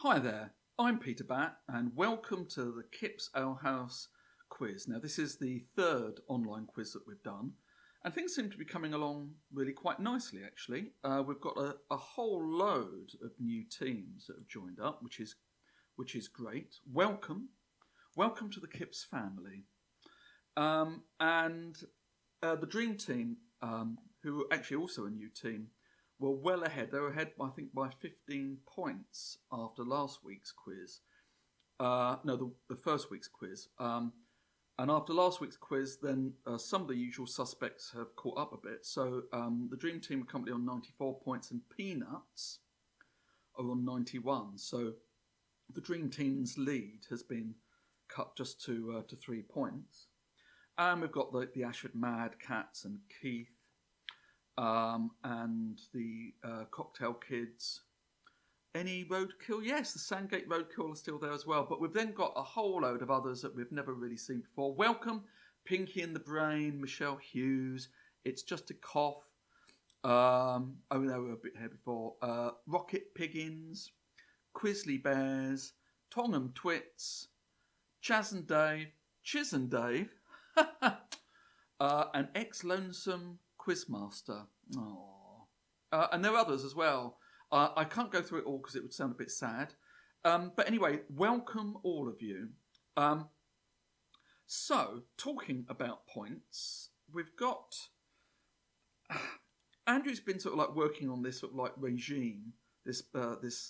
Hi there, I'm Peter Batt and welcome to the Kipps Alehouse quiz. Now this is the third online quiz that we've done and things seem to be coming along really quite nicely actually. We've got a whole load of new teams that have joined up, which is great. Welcome to the Kipps family. And the Dream Team, who are actually also a new team, were well ahead. They were ahead, I think, by 15 points after last week's quiz. The first week's quiz. And after last week's quiz, then some of the usual suspects have caught up a bit. So the Dream Team are currently on 94 points and Peanuts are on 91. So the Dream Team's lead has been cut just to 3 points. And we've got the Ashford Mad Cats and Keith. And the Cocktail Kids. Any Roadkill? Yes, the Sandgate Roadkill are still there as well. But we've then got a whole load of others that we've never really seen before. Welcome, Pinky and the Brain, Michelle Hughes, It's Just a Cough. They were a bit here before. Rocket Piggins, Quisley Bears, Tongham Twits, Chiz and Dave, and ex-Lonesome Quizmaster. And there are others as well. I can't go through it all because it would sound a bit sad. But anyway, welcome all of you. So, talking about points, we've got... Andrew's been sort of like working on this sort of like regime, this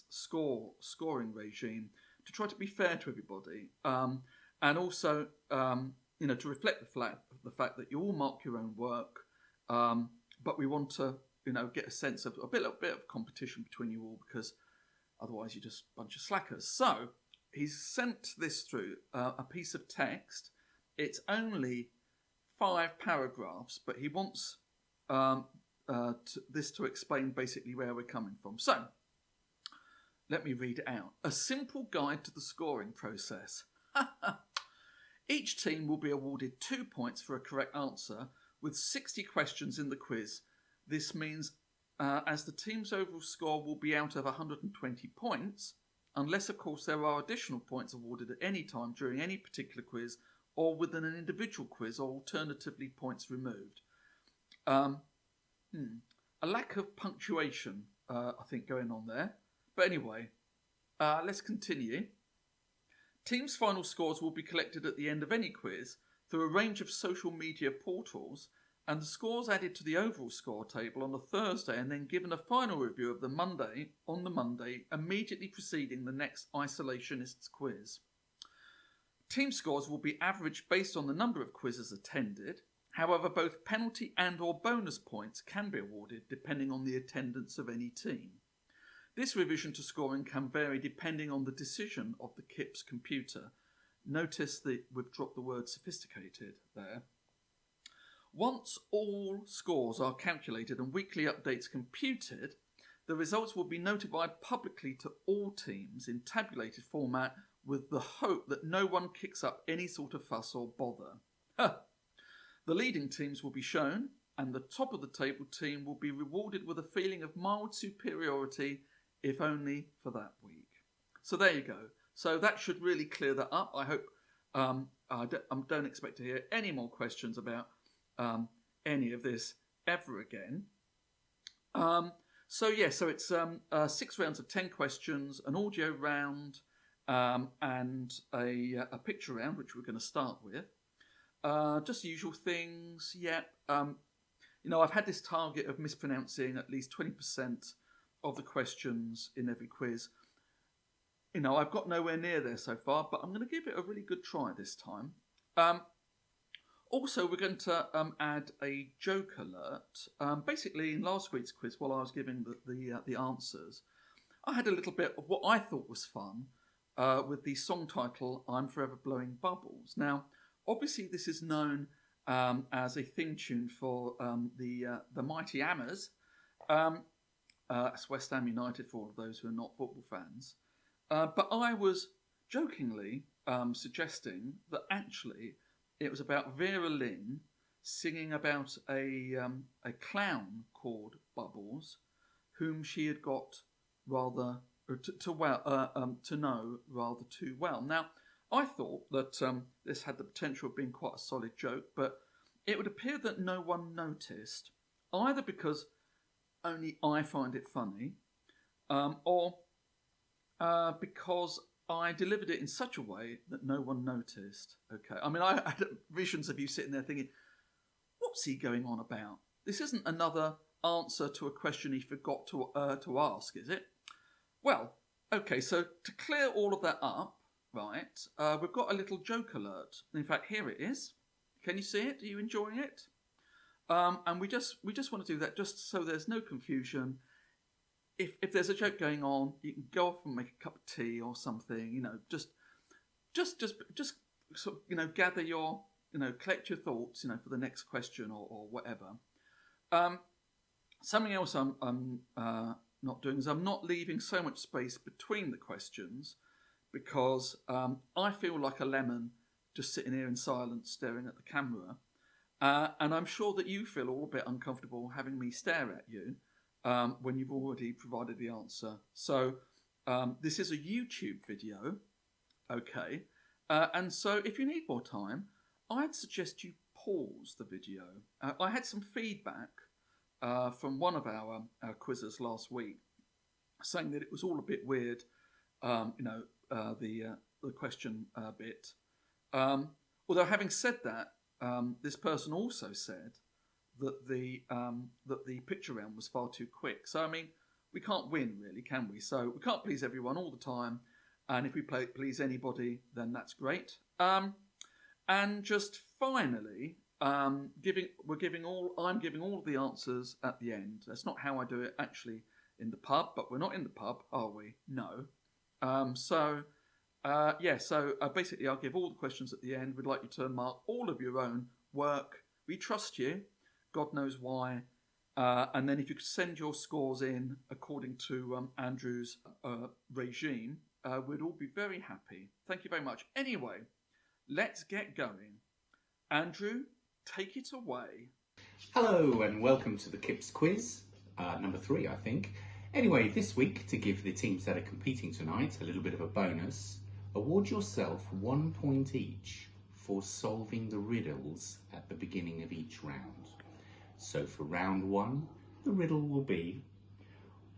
scoring regime, to try to be fair to everybody. And also, to reflect the fact that you all mark your own work. But we want to, get a sense of a little bit of competition between you all, because otherwise you're just a bunch of slackers. So he's sent this through a piece of text. It's only 5 paragraphs, but he wants this to explain basically where we're coming from. So let me read it out. A simple guide to the scoring process. Each team will be awarded 2 points for a correct answer, with 60 questions in the quiz. This means as the team's overall score will be out of 120 points, unless of course there are additional points awarded at any time during any particular quiz or within an individual quiz, or alternatively points removed. A lack of punctuation, I think, going on there. But anyway, let's continue. Teams' final scores will be collected at the end of any quiz through a range of social media portals, and the scores added to the overall score table on a Thursday, and then given a final review of on the Monday immediately preceding the next Isolationists quiz. Team scores will be averaged based on the number of quizzes attended. However, both penalty and or bonus points can be awarded depending on the attendance of any team. This revision to scoring can vary depending on the decision of the Kipps computer. Notice that we've dropped the word sophisticated there. Once all scores are calculated and weekly updates computed, the results will be notified publicly to all teams in tabulated format, with the hope that no one kicks up any sort of fuss or bother. The leading teams will be shown, and the top of the table team will be rewarded with a feeling of mild superiority, if only for that week. So there you go. So that should really clear that up. I hope I don't expect to hear any more questions about any of this ever again. So it's 6 rounds of 10 questions, an audio round, and a picture round, which we're going to start with. Just the usual things. I've had this target of mispronouncing at least 20% of the questions in every quiz. I've got nowhere near there so far, but I'm going to give it a really good try this time. Also, we're going to add a joke alert. Basically, in last week's quiz, while I was giving the answers, I had a little bit of what I thought was fun with the song title, I'm Forever Blowing Bubbles. Now, obviously, this is known as a theme tune for the Mighty Hammers. That's West Ham United for all of those who are not football fans. But I was jokingly suggesting that actually it was about Vera Lynn singing about a clown called Bubbles, whom she had got rather to know rather too well. Now, I thought that this had the potential of being quite a solid joke, but it would appear that no one noticed, either because only I find it funny, or because I delivered it in such a way that no one noticed. Okay, I mean, I had visions of you sitting there thinking, what's he going on about? This isn't another answer to a question he forgot to ask, is it? Well, okay, so to clear all of that up, right, we've got a little joke alert. In fact, here it is. Can you see it? Are you enjoying it? And we just want to do that just so there's no confusion. If there's a joke going on, you can go off and make a cup of tea or something. You know, just sort of, gather your, collect your thoughts, for the next question or whatever. Something else I'm not doing is I'm not leaving so much space between the questions because I feel like a lemon just sitting here in silence staring at the camera. And I'm sure that you feel all a bit uncomfortable having me stare at you when you've already provided the answer. So this is a YouTube video, okay? And so if you need more time, I'd suggest you pause the video. I had some feedback from one of our quizzes last week saying that it was all a bit weird, the question bit. Although having said that, this person also said that the picture round was far too quick. So I mean, we can't win really, can we? So we can't please everyone all the time, and if we please anybody, then that's great. And just finally, I'm giving all of the answers at the end. That's not how I do it actually in the pub, but we're not in the pub, are we? No. Basically I'll give all the questions at the end. We'd like you to mark all of your own work. We trust you. God knows why. And then if you could send your scores in according to Andrew's regime, we'd all be very happy. Thank you very much. Anyway, let's get going. Andrew, take it away. Hello and welcome to the Kipps quiz, number 3 I think. Anyway, this week, to give the teams that are competing tonight a little bit of a bonus, award yourself 1 point each for solving the riddles at the beginning of each round. So for round 1, the riddle will be,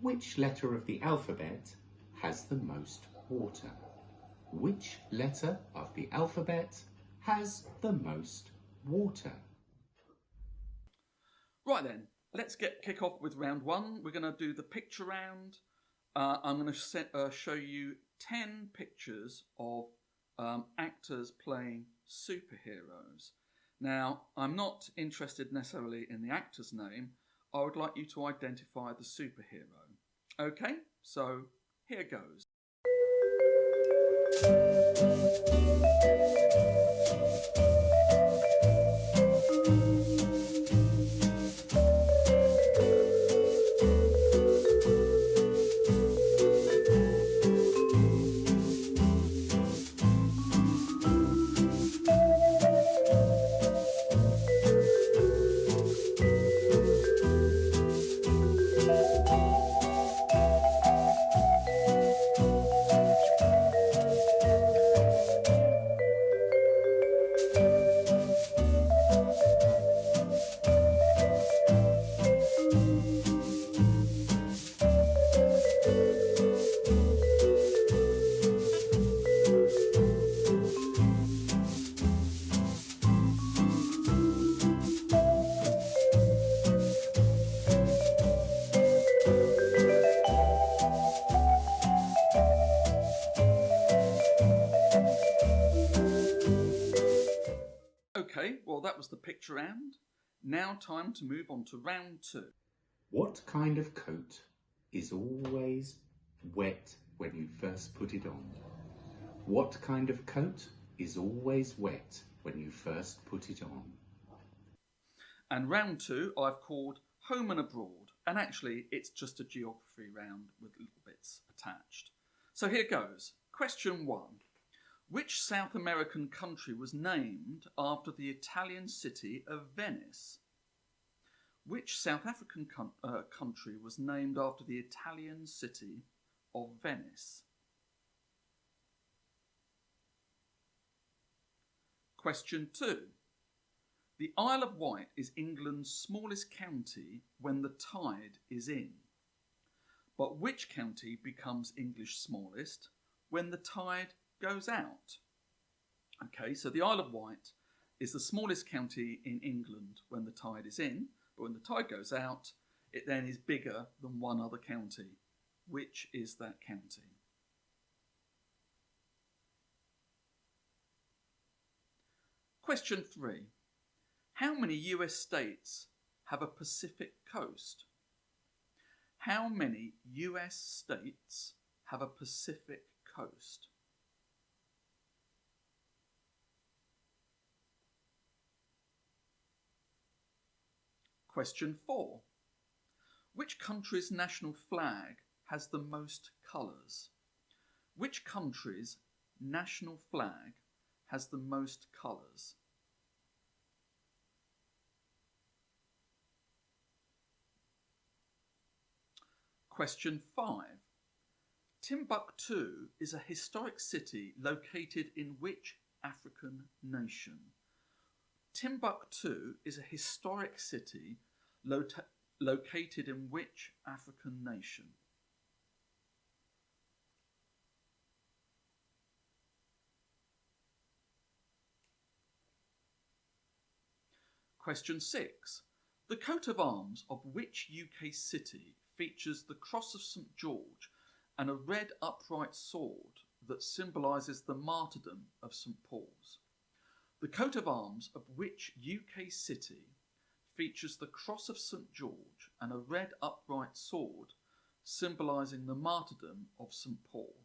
which letter of the alphabet has the most water? Which letter of the alphabet has the most water? Right then, let's kick off with round 1. We're going to do the picture round. I'm going to show you 10 pictures of actors playing superheroes. Now, I'm not interested necessarily in the actor's name. I would like you to identify the superhero. Okay, so here goes. Okay, well that was the picture round. Now time to move on to round 2. What kind of coat is always wet when you first put it on? What kind of coat is always wet when you first put it on? And round 2 I've called Home and Abroad, and actually it's just a geography round with little bits attached. So here goes. Question 1. Which South American country was named after the Italian city of Venice? Which South African country was named after the Italian city of Venice? Question 2. The Isle of Wight is England's smallest county when the tide is in. But which county becomes English smallest when the tide goes out? Okay, so the Isle of Wight is the smallest county in England when the tide is in, but when the tide goes out, it then is bigger than one other county. Which is that county? Question 3. How many US states have a Pacific coast? How many US states have a Pacific coast? Question 4. Which country's national flag has the most colours? Which country's national flag has the most colours? Question 5. Timbuktu is a historic city located in which African nation? Timbuktu is a historic city located in which African nation? Question 6. The coat of arms of which UK city features the Cross of St George and a red upright sword that symbolises the martyrdom of St Paul's? The coat of arms of which UK city features the Cross of St George and a red upright sword symbolising the martyrdom of St Paul?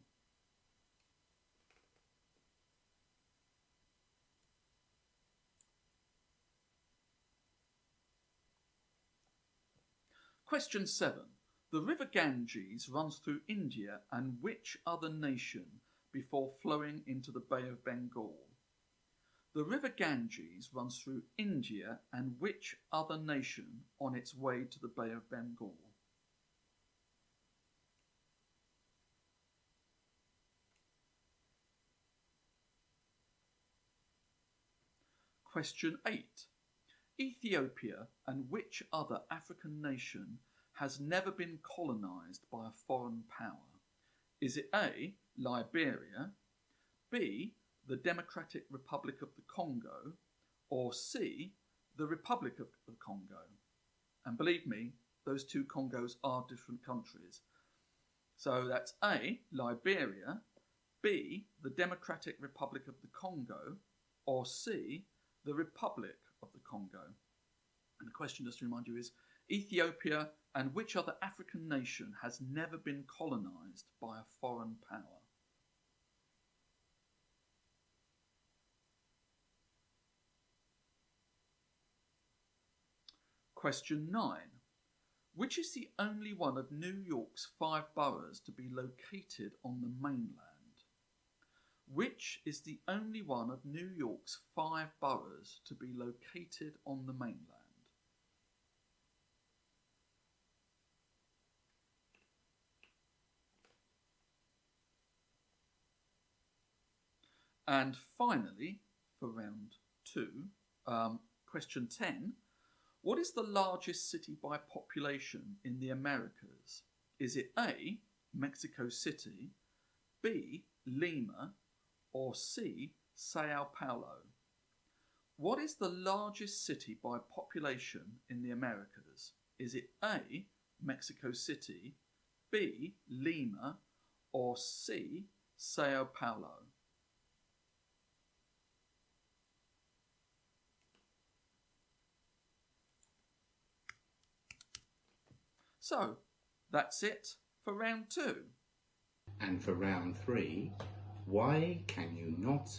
Question 7. The river Ganges runs through India and which other nation before flowing into the Bay of Bengal? The river Ganges runs through India and which other nation on its way to the Bay of Bengal? Question 8. Ethiopia and which other African nation has never been colonised by a foreign power? Is it A, Liberia, B, the Democratic Republic of the Congo, or C, the Republic of the Congo? And believe me, those two Congos are different countries. So that's A, Liberia, B, the Democratic Republic of the Congo, or C, the Republic of the Congo. And the question, just to remind you, is Ethiopia and which other African nation has never been colonised by a foreign power? Question 9. Which is the only one of New York's 5 boroughs to be located on the mainland? Which is the only one of New York's 5 boroughs to be located on the mainland? And finally, for round 2, question 10, what is the largest city by population in the Americas? Is it A, Mexico City, B, Lima, or C, Sao Paulo? What is the largest city by population in the Americas? Is it A, Mexico City, B, Lima, or C, Sao Paulo? So, that's it for round 2. And for round 3, why can you not,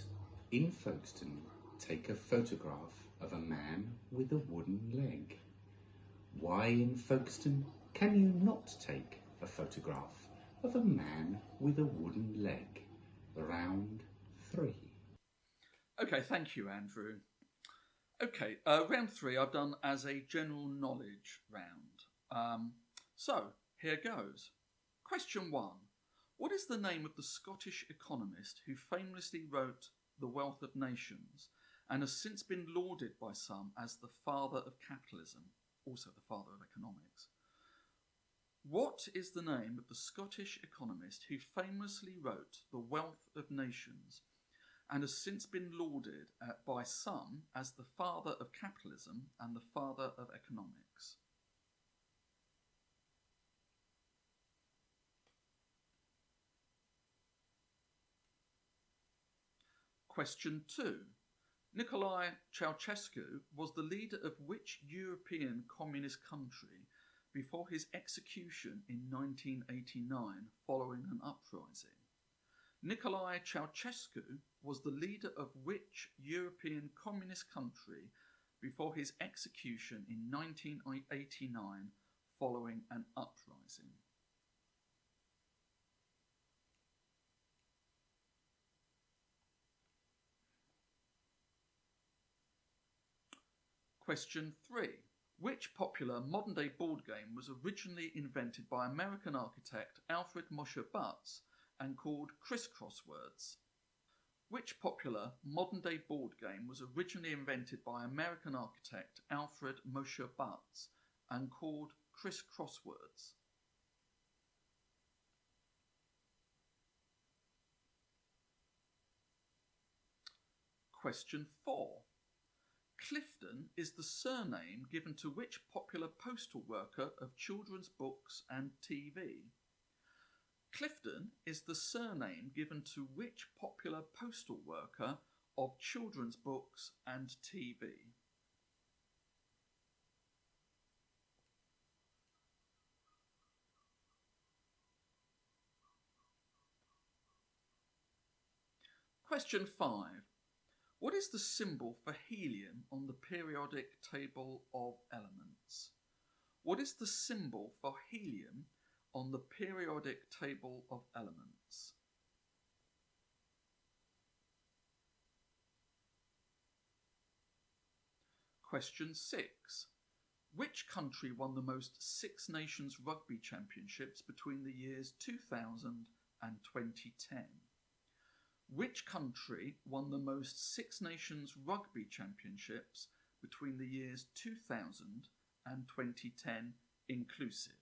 in Folkestone, take a photograph of a man with a wooden leg? Why in Folkestone can you not take a photograph of a man with a wooden leg? Round 3. Okay, thank you, Andrew. Okay, round 3 I've done as a general knowledge round. So, here goes. Question 1. What is the name of the Scottish economist who famously wrote The Wealth of Nations and has since been lauded by some as the father of capitalism, also the father of economics? What is the name of the Scottish economist who famously wrote The Wealth of Nations and has since been lauded by some as the father of capitalism and the father of economics? Question 2. Nicolae Ceausescu was the leader of which European communist country before his execution in 1989 following an uprising? Nicolae Ceausescu was the leader of which European communist country before his execution in 1989 following an uprising? Question 3. Which popular modern-day board game was originally invented by American architect Alfred Moshe Butts and called Crisscross Words? Which popular modern-day board game was originally invented by American architect Alfred Moshe Butts and called Crisscross Words? Question 4. Clifton is the surname given to which popular postal worker of children's books and TV? Clifton is the surname given to which popular postal worker of children's books and TV? Question 5. What is the symbol for helium on the periodic table of elements? What is the symbol for helium on the periodic table of elements? Question 6. Which country won the most Six Nations rugby championships between the years 2000 and 2010? Which country won the most Six Nations rugby championships between the years 2000 and 2010 inclusive?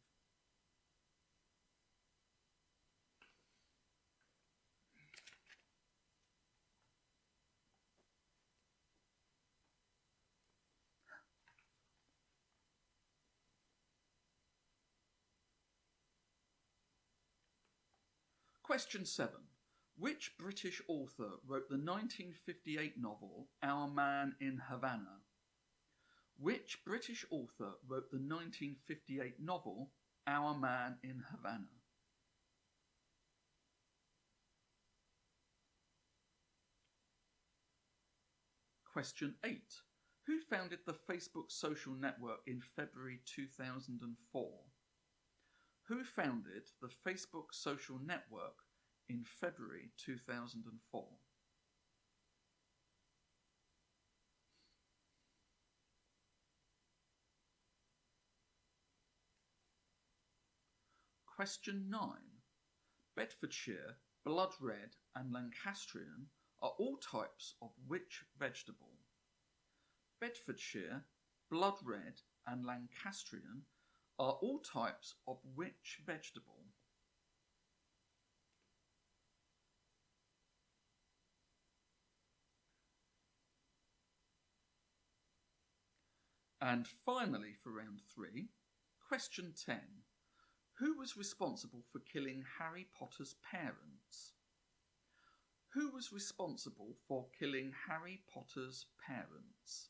Question 7. Which British author wrote the 1958 novel Our Man in Havana? Which British author wrote the 1958 novel Our Man in Havana? Question 8. Who founded the Facebook social network in February 2004? Who founded the Facebook social network in February 2004? Question 9. Bedfordshire, blood red and Lancastrian are all types of which vegetable? Bedfordshire, blood red and Lancastrian are all types of which vegetable? And finally, for round 3, question 10. Who was responsible for killing Harry Potter's parents? Who was responsible for killing Harry Potter's parents?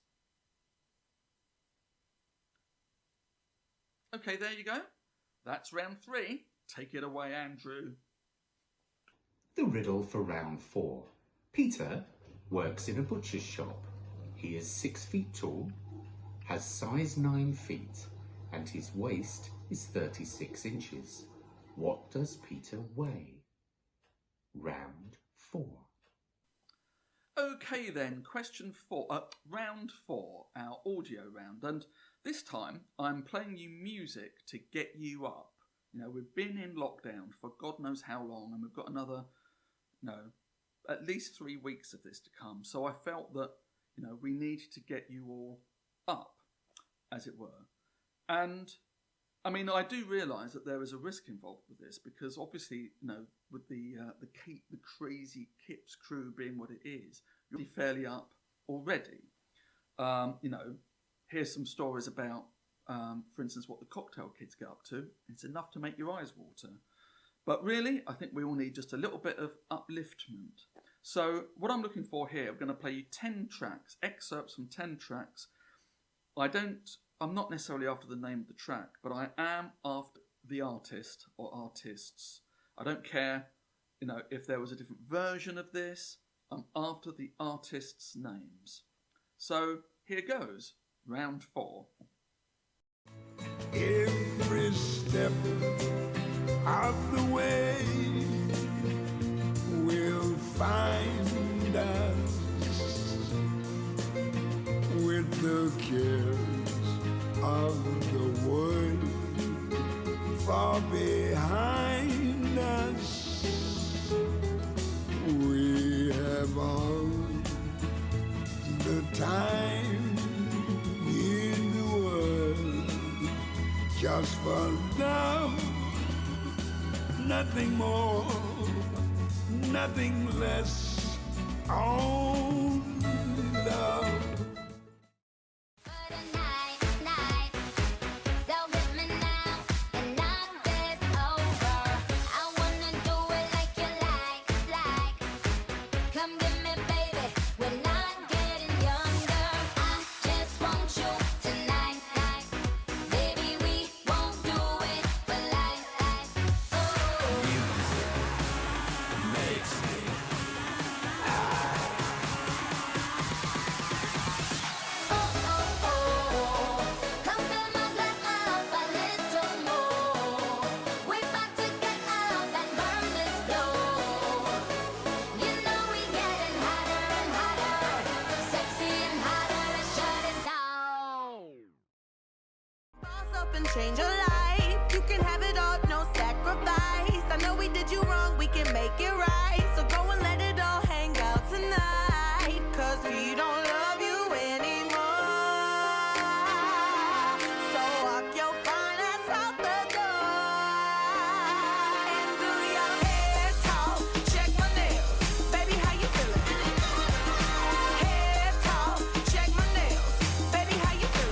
Okay, there you go. That's round 3. Take it away, Andrew. The riddle for round 4. Peter works in a butcher's shop. He is 6 feet tall, has size 9 feet, and his waist is 36 inches. What does Peter weigh? Round 4. Okay then, round 4, our audio round, and this time I'm playing you music to get you up. You know, we've been in lockdown for God knows how long, and we've got another, at least 3 weeks of this to come. So I felt that, we needed to get you all up, as it were. And I mean, I do realise that there is a risk involved with this, because obviously, with the crazy Kipps crew being what it is, you're fairly up already. Here's some stories about, for instance, what the cocktail kids get up to. It's enough to make your eyes water. But really, I think we all need just a little bit of upliftment. So what I'm looking for here, I'm going to play you 10 tracks, excerpts from 10 tracks. I'm not necessarily after the name of the track, but I am after the artist or artists. I don't care, if there was a different version of this. I'm after the artists' names. So here goes, round 4. Every step of the way will find us with the cares of the world far behind us. We have all the time in the world just for love, nothing more, nothing less, only love. Change your life, you can have it all, no sacrifice. I know we did you wrong, we can make it right. So go and let it all hang out tonight, 'cause we don't love you anymore. So walk your fine ass out the door and do your hair talk. Check my nails, baby, how you feeling? Hair talk, check my nails, baby, how you feeling?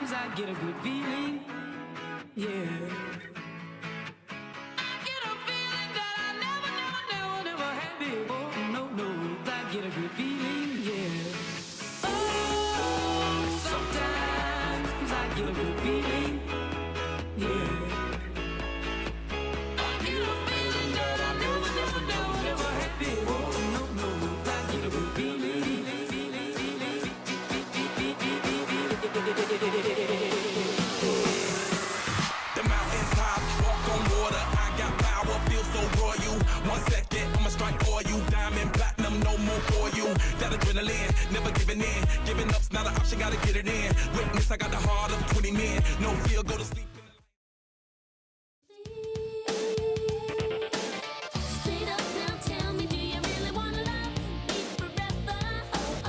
I get a good feeling, yeah. I get a feeling that I never had before. No, I get a good feeling, yeah. Oh, sometimes I get a good feeling, yeah. I get a feeling that I never had before. No, I get a good feeling. The mountain top, walk on water. I got power, feel so royal. 1 second, I'ma strike for you. Diamond, platinum, no more for you. That adrenaline, never giving in. Giving up's not an option, gotta get it in. Witness, I got the heart of 20 men. No fear, go to sleep. Straight up now, tell me, do you really wanna love me forever? Oh,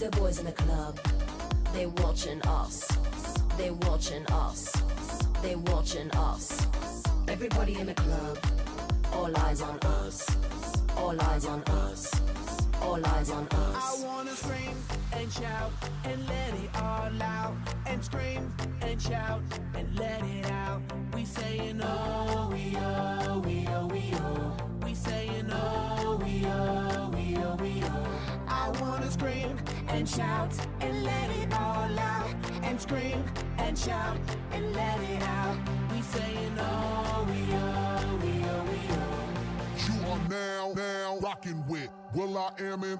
The boys in the club, they watching us. They watching us. They watching us. Everybody in the club, all eyes on us. All eyes on us. All eyes on us. I wanna scream and shout and let it all out. And scream and shout and let it out. We saying oh, we oh, we oh, we oh. We saying oh, we oh, we oh, we oh. I wanna scream and shout and let it all out. And scream and shout and let it out. We saying oh, we oh, we oh, we oh. You are now rocking with Will I Am in.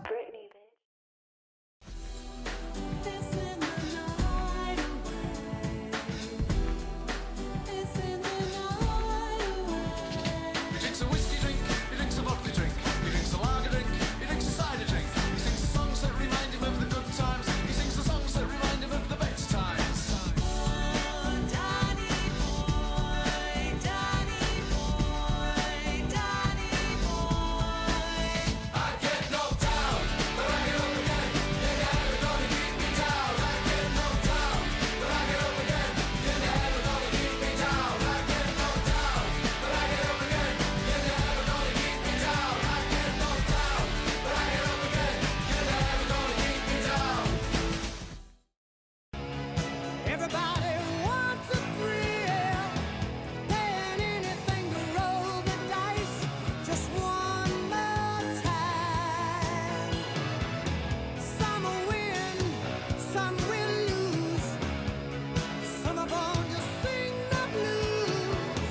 He drinks a whiskey drink, he drinks a vodka drink, he drinks a lager drink, he drinks a cider drink. He sings the songs that remind him of the good times, he sings the songs that remind him of the best times. I get knocked down, but I get up again. You're never gonna keep me down. I get knocked down, but I get up again. You're never gonna keep me down. I get knocked down, but I get up again. You're never gonna keep me down. I get knocked down, but I get up again. You're never gonna keep me down. Everybody wants a thrill, paying anything to roll the dice. Just one more time. Some will win, some will lose. Some are born to sing the blues.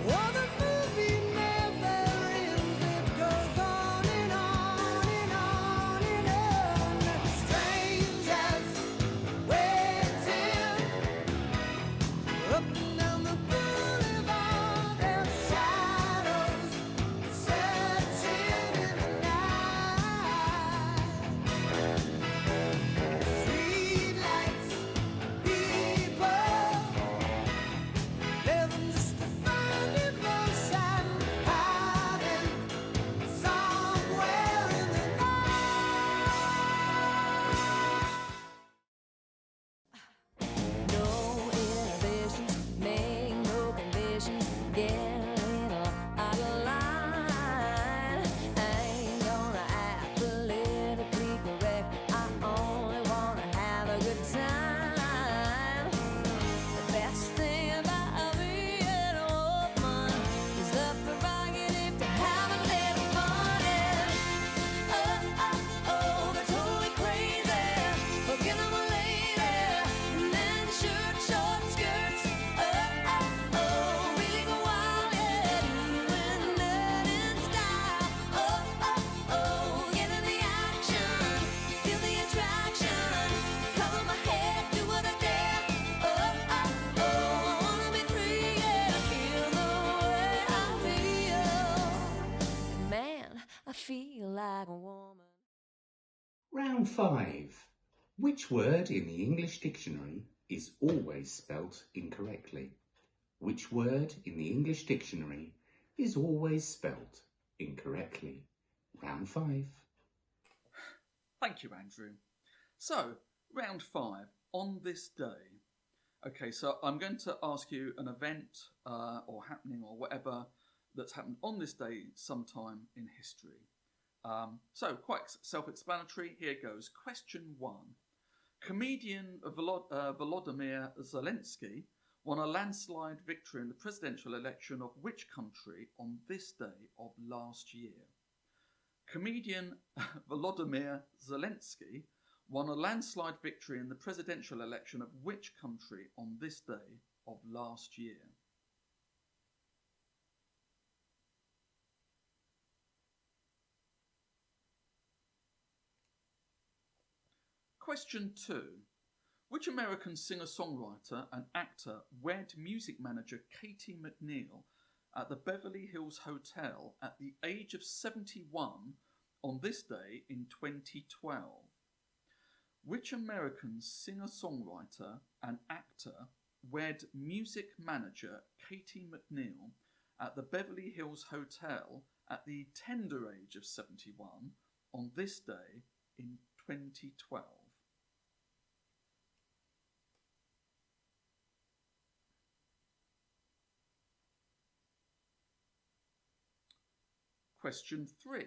Oh, the movie never ends. It goes on and on and on and on. Strangers waiting up and down the boulevard. Their shadows searching in the night. Street lights, people living just to find emotion, hiding somewhere in the night. No inhibitions, make no conditions, get a little out of line. I ain't gonna act politically correct, I only wanna have a good time. The best thing about being a woman is the prerogative to have a little fun. Oh, they're totally crazy, forget I'm a lady. Men shirt, short skirts. Really go wild, yeah. Doing that in style. Get in the action, feel the attraction. Cover my head, do what I dare. I wanna be free, yeah. Feel the way I feel. Man, I feel like a woman. Round 5. Which word in the English dictionary is always spelt incorrectly? Which word in the English dictionary is always spelt incorrectly? Round 5. Thank you, Andrew. So, round 5, on this day. Okay, so I'm going to ask you an event or happening or whatever that's happened on this day sometime in history. So, quite self-explanatory. Here goes. Question 1. Comedian Volodymyr Zelensky won a landslide victory in the presidential election of which country on this day of last year? Comedian Volodymyr Zelensky won a landslide victory in the presidential election of which country on this day of last year? Question 2. Which American singer-songwriter and actor wed music manager Katie McNeil at the Beverly Hills Hotel at the age of 71 on this day in 2012? Which American singer-songwriter and actor wed music manager Katie McNeil at the Beverly Hills Hotel at the tender age of 71 on this day in 2012? Question 3.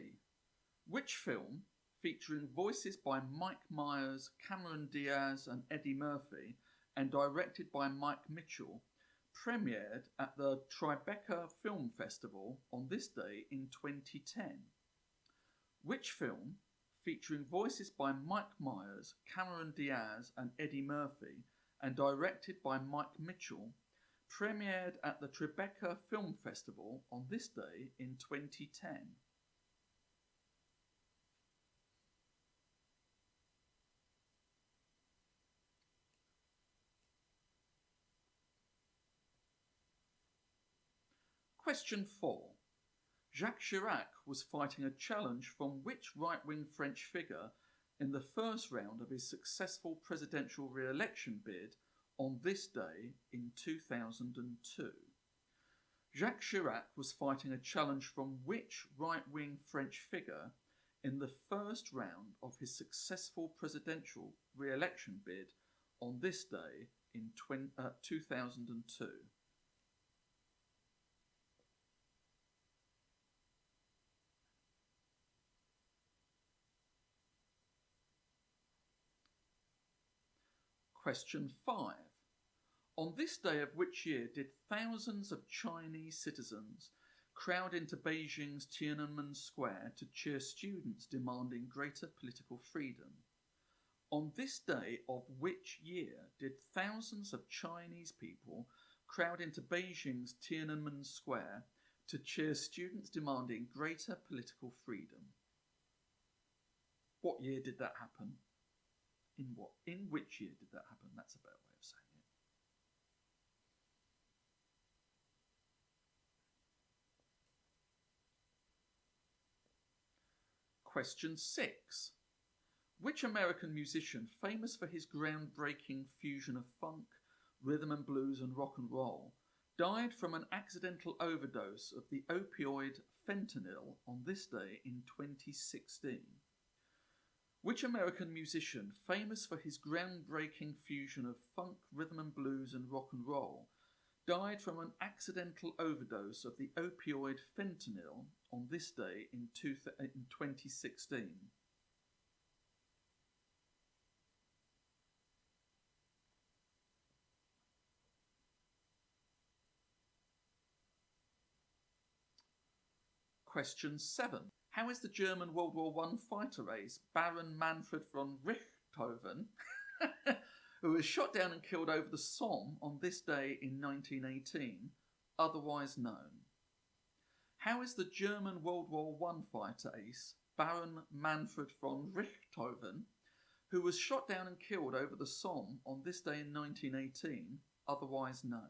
Which film, featuring voices by Mike Myers, Cameron Diaz and Eddie Murphy, and directed by Mike Mitchell, premiered at the Tribeca Film Festival on this day in 2010? Which film, featuring voices by Mike Myers, Cameron Diaz and Eddie Murphy, and directed by Mike Mitchell, premiered at the Tribeca Film Festival on this day in 2010? Question 4. Jacques Chirac was fighting a challenge from which right-wing French figure in the first round of his successful presidential re-election bid on this day in 2002? Jacques Chirac was fighting a challenge from which right-wing French figure in the first round of his successful presidential re-election bid on this day in 2002? Question 5. On this day of which year did thousands of Chinese citizens crowd into Beijing's Tiananmen Square to cheer students demanding greater political freedom? On this day of which year did thousands of Chinese people crowd into Beijing's Tiananmen Square to cheer students demanding greater political freedom? What year did that happen? In which year did that happen? That's a better way of saying it. Question 6. Which American musician, famous for his groundbreaking fusion of funk, rhythm and blues and rock and roll, died from an accidental overdose of the opioid fentanyl on this day in 2016? Which American musician, famous for his groundbreaking fusion of funk, rhythm and blues and rock and roll, died from an accidental overdose of the opioid fentanyl on this day in 2016? Question 7. How is the German World War I fighter ace Baron Manfred von Richthofen, who was shot down and killed over the Somme on this day in 1918, otherwise known? How is the German World War I fighter ace Baron Manfred von Richthofen, who was shot down and killed over the Somme on this day in 1918, otherwise known?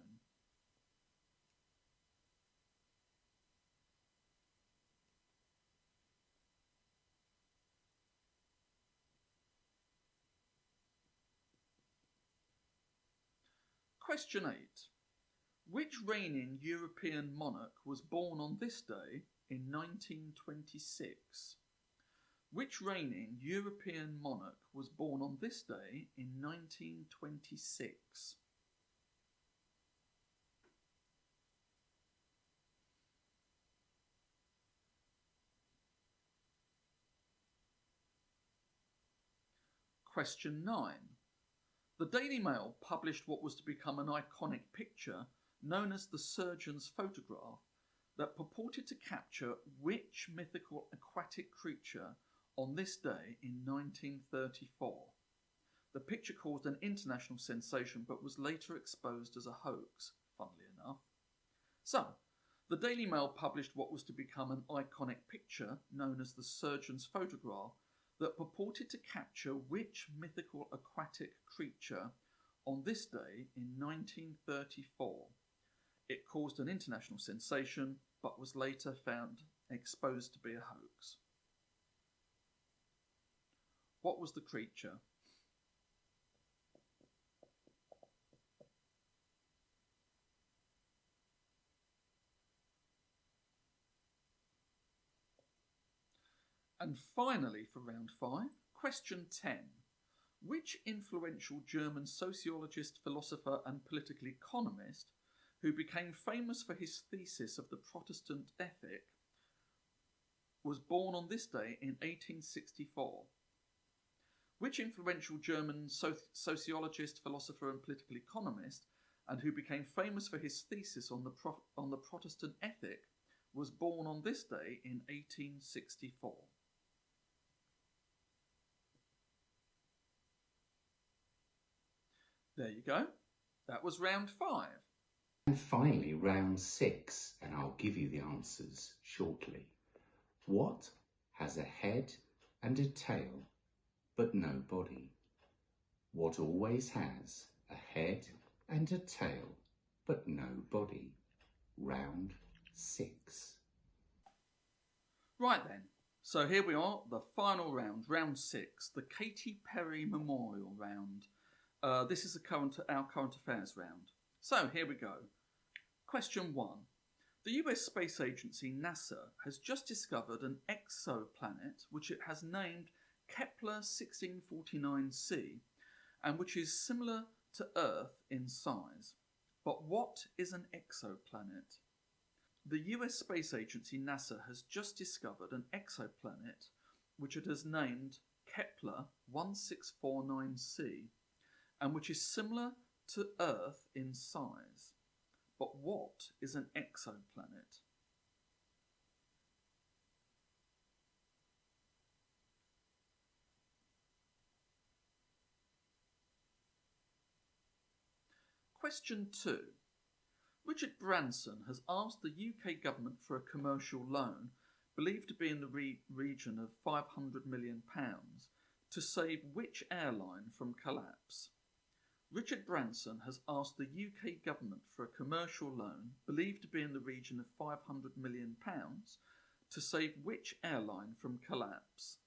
Question 8. Which reigning European monarch was born on this day in 1926? Which reigning European monarch was born on this day in 1926? Question 9. The Daily Mail published what was to become an iconic picture known as the surgeon's photograph that purported to capture which mythical aquatic creature on this day in 1934. The picture caused an international sensation but was later exposed as a hoax, funnily enough. So, the Daily Mail published what was to become an iconic picture known as the surgeon's photograph that purported to capture which mythical aquatic creature on this day in 1934. It caused an international sensation, but was later found exposed to be a hoax. What was the creature? And finally, for round 5, question 10. Which influential German sociologist, philosopher and political economist, who became famous for his thesis of the Protestant ethic, was born on this day in 1864? Which influential German sociologist, philosopher and political economist, and who became famous for his thesis on the Protestant ethic, was born on this day in 1864? There you go. That was round 5. And finally, round 6, and I'll give you the answers shortly. What has a head and a tail, but no body? What always has a head and a tail, but no body? Round 6. Right then, so here we are, the final round, round 6, the Katy Perry Memorial round. This is our current affairs round. So here we go. Question 1. The US Space Agency, NASA, has just discovered an exoplanet which it has named Kepler 1649c and which is similar to Earth in size. But what is an exoplanet? The US Space Agency, NASA, has just discovered an exoplanet which it has named Kepler 1649c and which is similar to Earth in size. But what is an exoplanet? Question 2. Richard Branson has asked the UK government for a commercial loan, believed to be in the region of £500 million, to save which airline from collapse? Richard Branson has asked the UK government for a commercial loan, believed to be in the region of £500 million, to save which airline from collapse?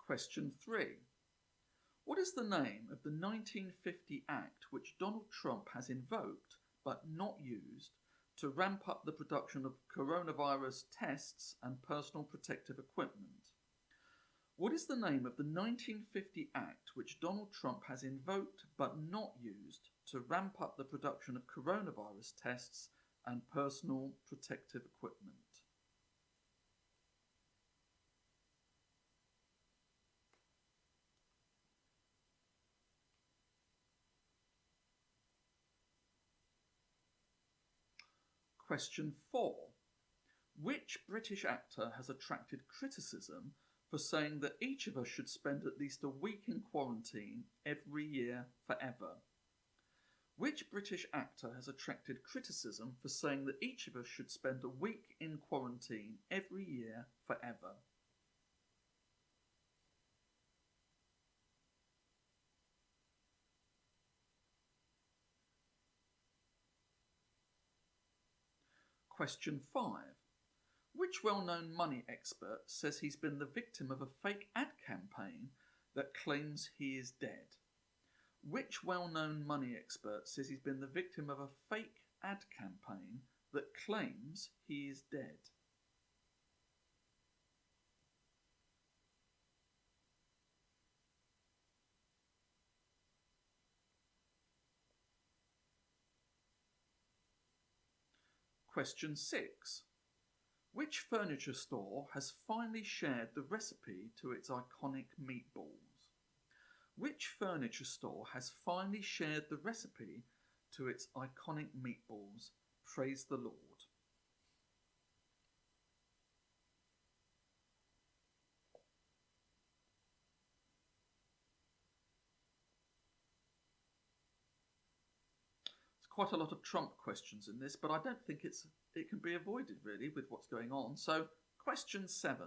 Question 3. What is the name of the 1950 Act which Donald Trump has invoked but not used to ramp up the production of coronavirus tests and personal protective equipment? What is the name of the 1950 Act which Donald Trump has invoked but not used to ramp up the production of coronavirus tests and personal protective equipment? Question 4. Which British actor has attracted criticism for saying that each of us should spend at least a week in quarantine every year forever? Which British actor has attracted criticism for saying that each of us should spend a week in quarantine every year forever? Question 5. Which well-known money expert says he's been the victim of a fake ad campaign that claims he is dead? Which well-known money expert says he's been the victim of a fake ad campaign that claims he is dead? Question 6. Which furniture store has finally shared the recipe to its iconic meatballs? Which furniture store has finally shared the recipe to its iconic meatballs? Praise the Lord. Quite a lot of Trump questions in this, but I don't think it can be avoided really with what's going on. So, question 7.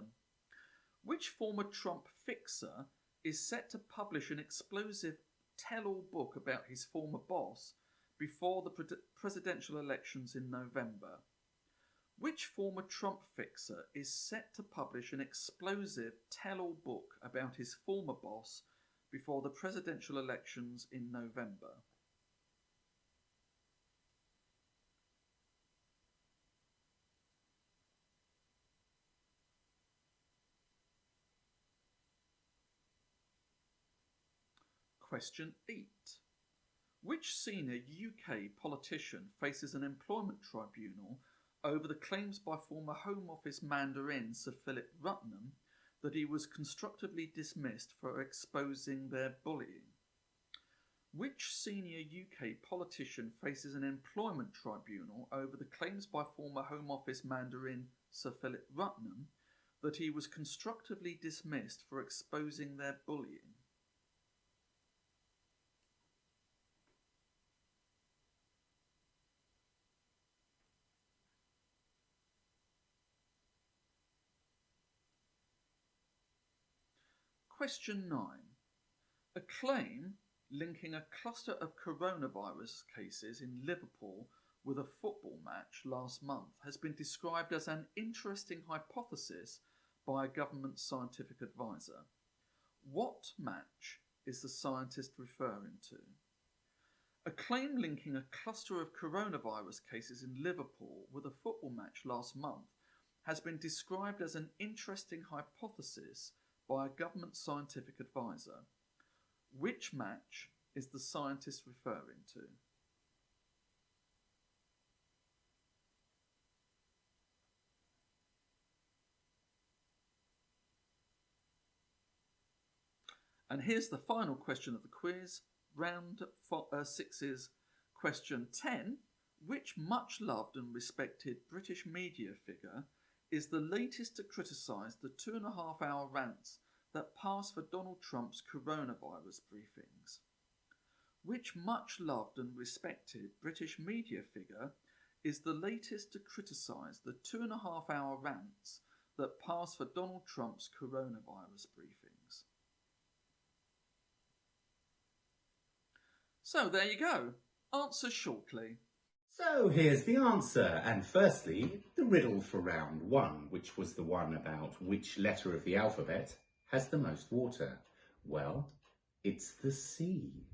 Which former Trump fixer is set to publish an explosive tell-all book about his former boss before the presidential elections in November? Which former Trump fixer is set to publish an explosive tell-all book about his former boss before the presidential elections in November? Question 8. Which senior UK politician faces an employment tribunal over the claims by former Home Office Mandarin Sir Philip Rutnam that he was constructively dismissed for exposing their bullying? Which senior UK politician faces an employment tribunal over the claims by former Home Office Mandarin Sir Philip Rutnam that he was constructively dismissed for exposing their bullying? Question 9. A claim linking a cluster of coronavirus cases in Liverpool with a football match last month has been described as an interesting hypothesis by a government scientific advisor. What match is the scientist referring to? A claim linking a cluster of coronavirus cases in Liverpool with a football match last month has been described as an interesting hypothesis by a government scientific advisor. Which match is the scientist referring to? And here's the final question of the quiz, round 6's question 10. Which much loved and respected British media figure is the latest to criticise the 2.5-hour rants that pass for Donald Trump's coronavirus briefings? Which much loved and respected British media figure is the latest to criticise the 2.5-hour rants that pass for Donald Trump's coronavirus briefings? So there you go. Answer shortly. So here's the answer, and firstly, the riddle for round 1, which was the one about which letter of the alphabet has the most water. Well, it's the C.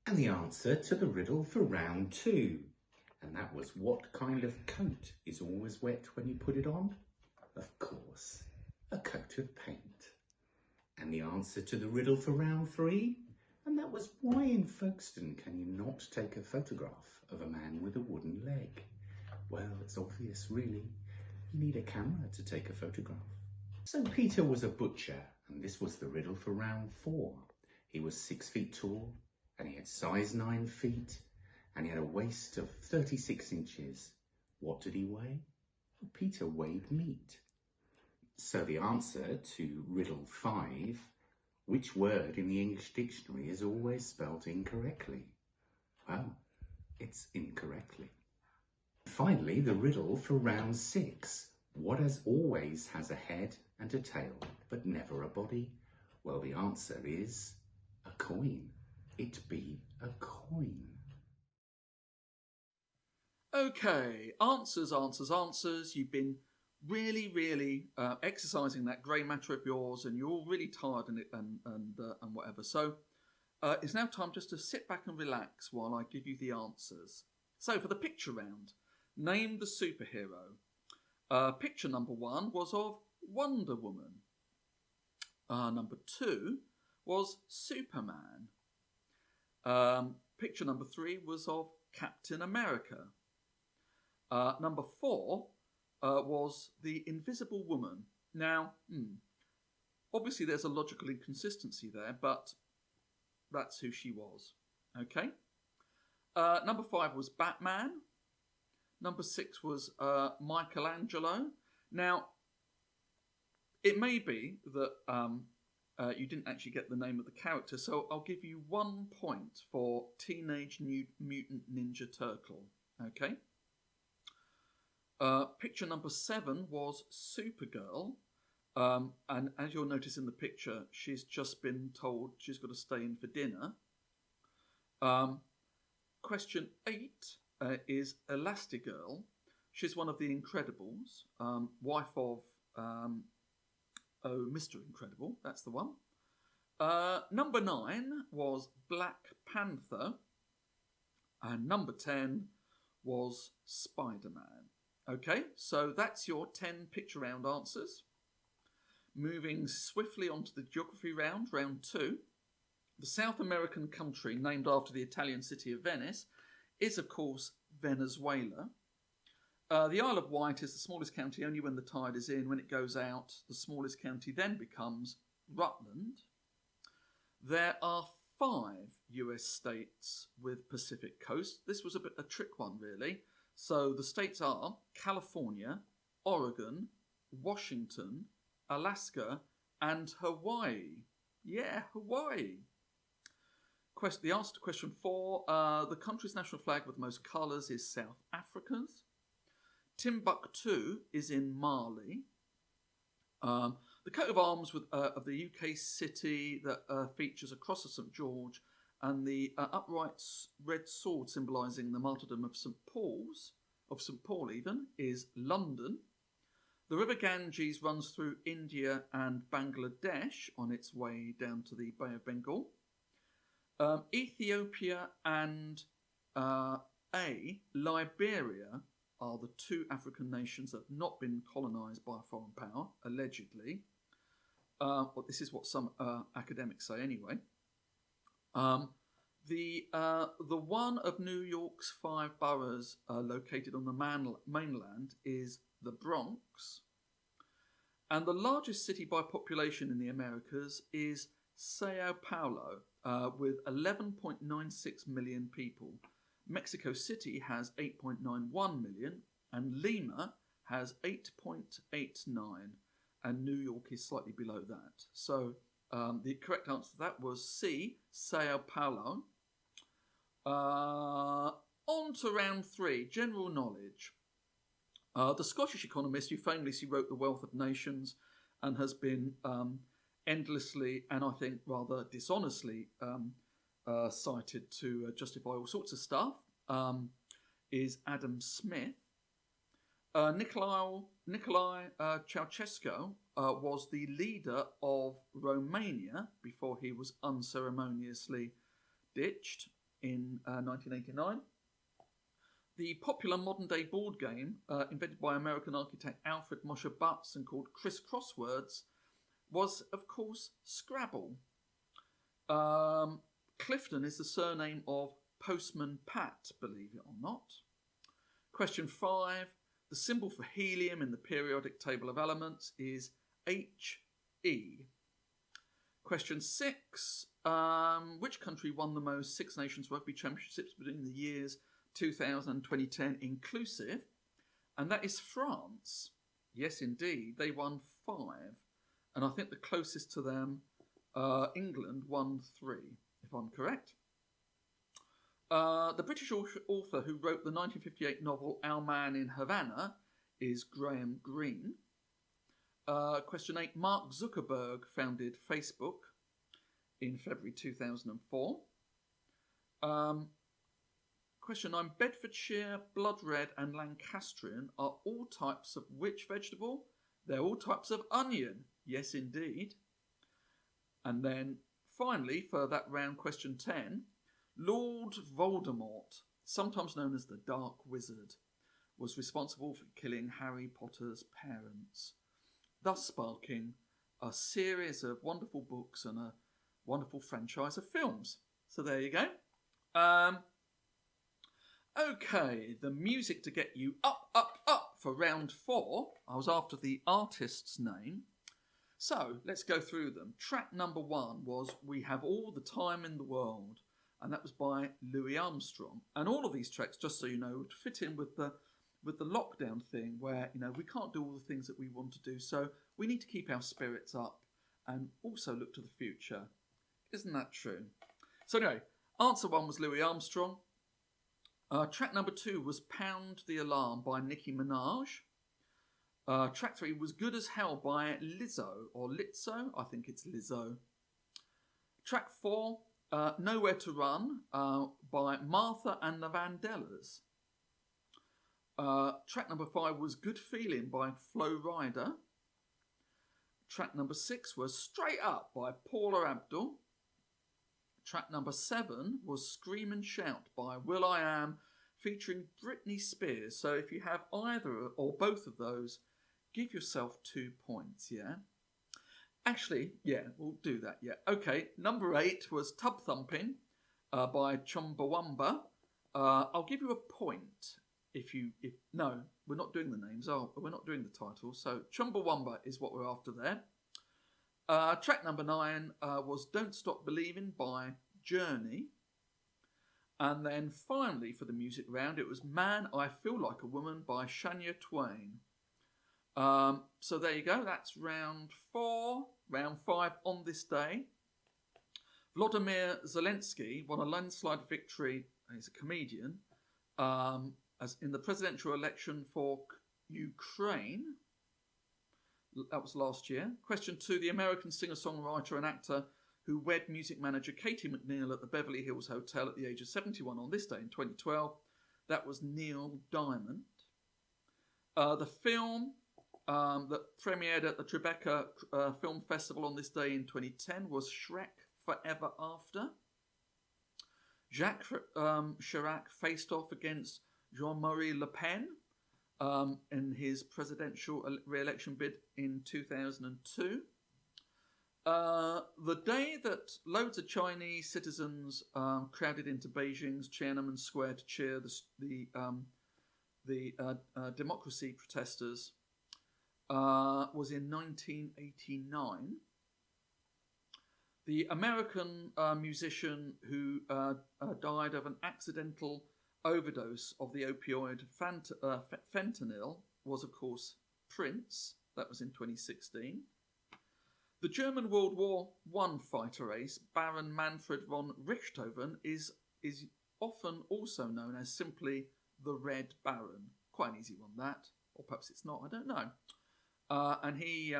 And the answer to the riddle for round 2, and that was what kind of coat is always wet when you put it on? Of course, a coat of paint. And the answer to the riddle for round 3, and that was why in Folkestone can you not take a photograph of a man with a wooden leg? Well, it's obvious really. You need a camera to take a photograph. So Peter was a butcher, and this was the riddle for round 4. He was 6 feet tall, and he had size 9 feet, and he had a waist of 36 inches. What did he weigh? Well, Peter weighed meat. So the answer to riddle 5, which word in the English dictionary is always spelt incorrectly? Well, it's incorrectly. Finally, the riddle for round 6. What as always has a head and a tail, but never a body? Well, the answer is a coin. It be a coin. Okay, answers. You've been really exercising that grey matter of yours, and you're all really tired and whatever. So it's now time just to sit back and relax while I give you the answers. So for the picture round, name the superhero. Picture number 1 was of Wonder Woman. Number 2 was Superman. Picture number 3 was of Captain America. Number 4 was the Invisible Woman. Now, obviously there's a logical inconsistency there, but that's who she was. Okay. Number 5 was Batman. Number 6 was Michelangelo. Now, it may be that you didn't actually get the name of the character, so I'll give you 1 point for Teenage Mutant Ninja Turtle. Okay. Picture number 7 was Supergirl, and as you'll notice in the picture, she's just been told she's got to stay in for dinner. Question 8 is Elastigirl. She's one of the Incredibles, wife of Mr. Incredible, that's the one. Number 9 was Black Panther, and number 10 was Spider-Man. Okay, so that's your 10 picture round answers. Moving swiftly on to the geography round, round 2. The South American country, named after the Italian city of Venice, is of course Venezuela. The Isle of Wight is the smallest county only when the tide is in. When it goes out, the smallest county then becomes Rutland. There are 5 US states with Pacific coast. This was a bit a trick one, really. So the states are California, Oregon, Washington, Alaska, and Hawaii. Yeah, Hawaii. The answer to question 4. The country's national flag with most colours is South Africa's. Timbuktu is in Mali. The coat of arms of the UK city that features a cross of St George and the upright red sword symbolising the martyrdom of St Paul even, is London. The river Ganges runs through India and Bangladesh on its way down to the Bay of Bengal. Ethiopia and Liberia are the 2 African nations that have not been colonised by a foreign power, allegedly. Well, this is what some academics say anyway. The one of New York's 5 boroughs located on the mainland is the Bronx. And the largest city by population in the Americas is Sao Paulo, with 11.96 million people. Mexico City has 8.91 million, and Lima has 8.89, and New York is slightly below that. So the correct answer to that was C, Sao Paulo. On to round 3, general knowledge. The Scottish economist who famously wrote The Wealth of Nations and has been endlessly and I think rather dishonestly cited to justify all sorts of stuff is Adam Smith. Nicolae Ceausescu was the leader of Romania before he was unceremoniously ditched in 1989. The popular modern-day board game, invented by American architect Alfred Moshe Butts and called Criss Crosswords, was, of course, Scrabble. Clifton is the surname of Postman Pat, believe it or not. Question 5. The symbol for helium in the periodic table of elements is He. Question 6. Which country won the most Six Nations Rugby Championships between the years 2000 and 2010 inclusive? And that is France. Yes, indeed. They won 5. And I think the closest to them, England, won 3, if I'm correct. The British author who wrote the 1958 novel Our Man in Havana is Graham Greene. Question 8. Mark Zuckerberg founded Facebook in February 2004. Question 9. Bedfordshire, Blood Red and Lancastrian are all types of which vegetable? They're all types of onion. Yes, indeed. And then, finally, for that round, question 10, Lord Voldemort, sometimes known as the Dark Wizard, was responsible for killing Harry Potter's parents, thus sparking a series of wonderful books and a wonderful franchise of films. So there you go. Okay, the music to get you up for round 4. I was after the artist's name. So, let's go through them. Track number 1 was We Have All the Time in the World, and that was by Louis Armstrong. And all of these tracks, just so you know, would fit in with the lockdown thing where, you know, we can't do all the things that we want to do, so we need to keep our spirits up and also look to the future. Isn't that true? So anyway, answer 1 was Louis Armstrong. Track number 2 was Pound the Alarm by Nicki Minaj. Track 3 was Good as Hell by Lizzo, or Lizzo, I think it's Lizzo. Track 4, Nowhere to Run by Martha and the Vandellas. Track number 5 was Good Feeling by Flo Rida. Track number 6 was Straight Up by Paula Abdul. Track number 7 was Scream and Shout by will.i.am featuring Britney Spears. So if you have either or both of those, give yourself 2 points, yeah? Actually, yeah, we'll do that. Yeah, okay. Number 8 was Tub Thumping by Chumbawamba. I'll give you a point if no, we're not doing the names. Oh, we're not doing the title. So Chumbawamba is what we're after there. Track number 9 was Don't Stop Believing by Journey. And then finally for the music round, it was Man, I Feel Like a Woman by Shania Twain. So there you go, that's round 4. Round 5 on this day. Volodymyr Zelensky won a landslide victory, he's a comedian, as in the presidential election for Ukraine. That was last year. Question 2, the American singer-songwriter and actor who wed music manager Katie McNeil at the Beverly Hills Hotel at the age of 71 on this day in 2012. That was Neil Diamond. The film that premiered at the Tribeca Film Festival on this day in 2010 was Shrek Forever After. Jacques Chirac faced off against Jean-Marie Le Pen in his presidential re-election bid in 2002. The day that loads of Chinese citizens crowded into Beijing's Tiananmen Square to cheer the democracy protesters was in 1989. The American musician who died of an accidental overdose of the opioid fentanyl was, of course, Prince. That was in 2016. The German World War I fighter ace, Baron Manfred von Richthofen, is often also known as simply the Red Baron. Quite an easy one, that. Or perhaps it's not, I don't know. And he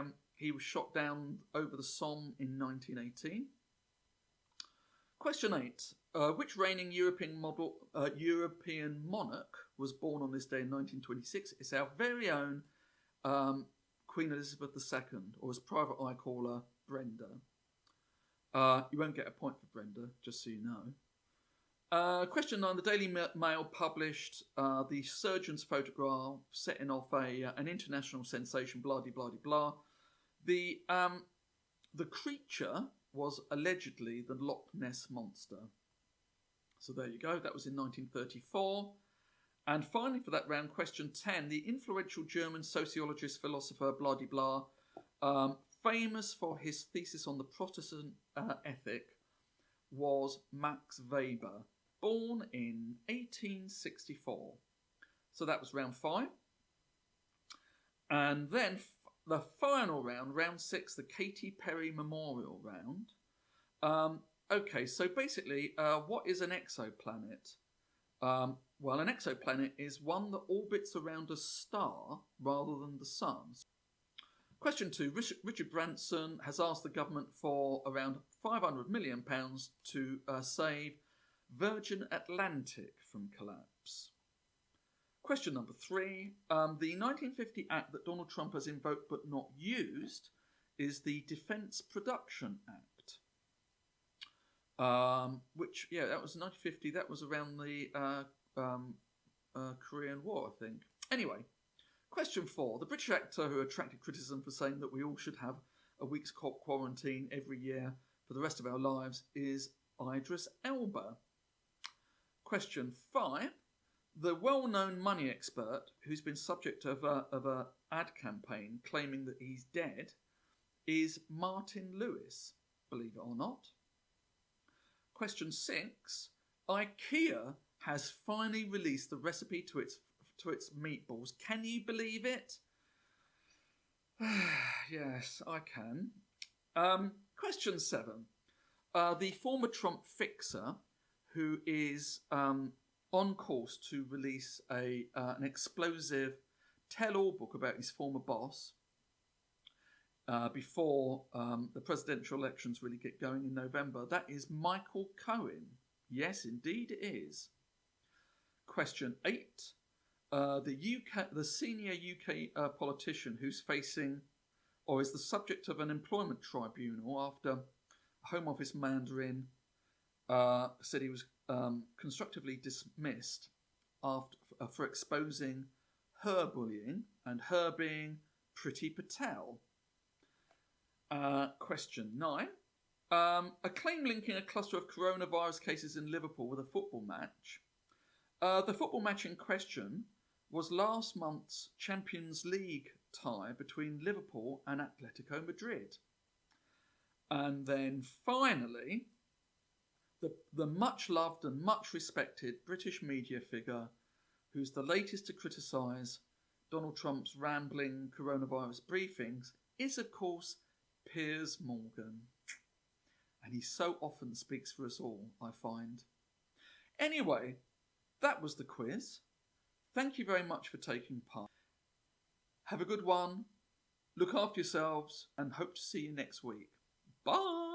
was shot down over the Somme in 1918. Question 8. Which reigning European monarch was born on this day in 1926? It's our very own Queen Elizabeth II, or as Private Eye call her, Brenda. You won't get a point for Brenda, just so you know. Question 9. The Daily Mail published the surgeon's photograph setting off an international sensation, blah-de-blah-de-blah. The creature was allegedly the Loch Ness Monster. So there you go, that was in 1934. And finally for that round, question 10, the influential German sociologist, philosopher, blah-de-blah, famous for his thesis on the Protestant ethic, was Max Weber, born in 1864. So that was round 5. And then the final round, round 6, the Katy Perry Memorial round. Okay, so basically, what is an exoplanet? Well, an exoplanet is one that orbits around a star rather than the sun. Question 2. Richard Branson has asked the government for around £500 million to save Virgin Atlantic from collapse. Question number 3. The 1950 Act that Donald Trump has invoked but not used is the Defence Production Act. Which, yeah, that was 1950. That was around the Korean War, I think. Anyway, question 4. The British actor who attracted criticism for saying that we all should have a week's quarantine every year for the rest of our lives is Idris Elba. Question 5. The well-known money expert who's been subject of a ad campaign claiming that he's dead is Martin Lewis, believe it or not. Question 6. IKEA has finally released the recipe to its meatballs. Can you believe it? Yes, I can. Question 7. The former Trump fixer, who is on course to release an explosive tell-all book about his former boss before the presidential elections really get going in November. That is Michael Cohen. Yes, indeed it is. Question 8. The senior UK politician who's facing or is the subject of an employment tribunal after a Home Office Mandarin said he was constructively dismissed for exposing her bullying, and her being Priti Patel. Question 9. A claim linking a cluster of coronavirus cases in Liverpool with a football match. The football match in question was last month's Champions League tie between Liverpool and Atletico Madrid. And then finally, the much loved and much respected British media figure who's the latest to criticise Donald Trump's rambling coronavirus briefings is, of course, Piers Morgan. And he so often speaks for us all, I find. Anyway, that was the quiz. Thank you very much for taking part. Have a good one, look after yourselves, and hope to see you next week. Bye!